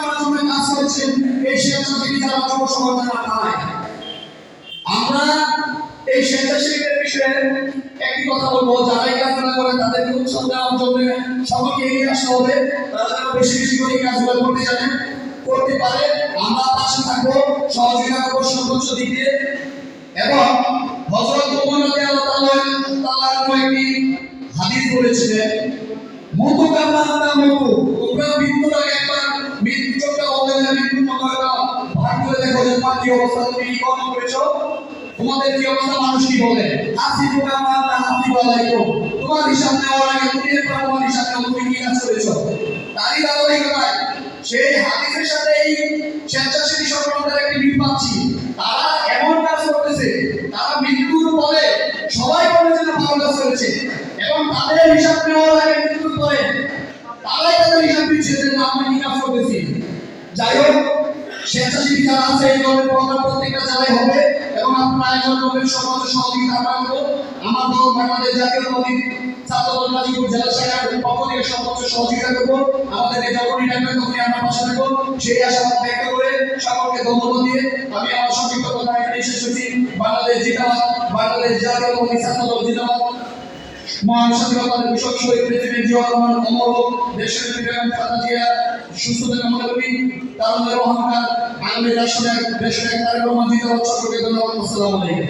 করার জন্য কাজ করছেন এই স্বেচ্ছাসেবী যারা যুব সমাজের আড়ায়। আমরা এই স্বেচ্ছাসেবীদের বিষয়ে একটি কথা বলবো, যারা এই কাজগুলো করে তাদেরকে উৎসাহ দেওয়ার জন্য সবাইকে এগিয়ে আসতে হবে। তারা যেন বেশি বেশি করে এই কাজগুলো করতে জানে, করতে পারে। আমরা পাশে থাকবো, সহযোগিতা করবো সর্বোচ্চ দিক দিয়ে। এবং হযরত ওমর রাদিয়াল্লাহু একটি হাদিস বলেছিলেন, মতো কামনা মতো তোমরা মৃত্যুর আগে একবার মৃত্যু চোখটা বলতে গেলে মৃত্যুর মতো একটা ভাগ করে দেখো যে তোমার কি অবস্থা, তুমি কি কর্ম করেছো, তোমাদের কি অবস্থা, মানুষ কি বলে। হাসিবু কামা হাসিবু আলাইকুম, তোমার হিসাব নেওয়ার আগে তুমি একবার তোমার হিসাব নাও, তুমি কি কাজ করেছো। তারই ধারাবাহিকতায় সেই হাদিসের সাথে এই স্বেচ্ছাসেবী সংগঠনের একটি মিল পাচ্ছি। তারা এমন কাজ করতেছে, তারা মৃত্যুর পরে সবাই বলে যে ভালো কাজ করেছে, এবং তাদের হিসাব নেওয়ার আগে মৃত্যুর পরে তারাই তাদের হিসাব দিচ্ছে যে আমরা কি কাজ করতেছি। যাই হোক, স্বেচ্ছাসেবী যারা আছে এই দলের প্রোগ্রাম প্রত্যেকটা জেলায় হবে এবং আপনারা আয়োজন করবেন, সর্বোচ্চ সহযোগিতা আমরা করবো। আমার দল বাংলাদেশ জাতীয়তাবাদী ছাত্র দল গাজীপুর জেলা শাখার পক্ষ থেকে সর্বোচ্চ সহযোগিতা করবো। আমাদের এই যখনই ডাকবেন তখনই আমরা পাশে থাকবো, সেই আশাবাদ ব্যক্ত করে সকলকে ধন্যবাদ দিয়ে আমি আমার সংক্ষিপ্ত কথা এখানে শেষ করছি। বাংলাদেশ জিন্দাবাদ, বাংলাদেশ জাতীয়তাবাদী ছাত্র দল জিন্দাবাদ। মহান স্বাধীনতার ঘোষক শহীদ প্রেসিডেন্ট জিয়াউর রহমান অমর হোক, দেশের বেগম খালেদা জিয়া সুস্থতা কামনা করি। তারুণ্যের অহংকার আগামী রাষ্ট্রের দেশের এক তারেক রহমান জিন্দাবাদ। সকলকে ধন্যবাদ। আসসালামু আলাইকুম।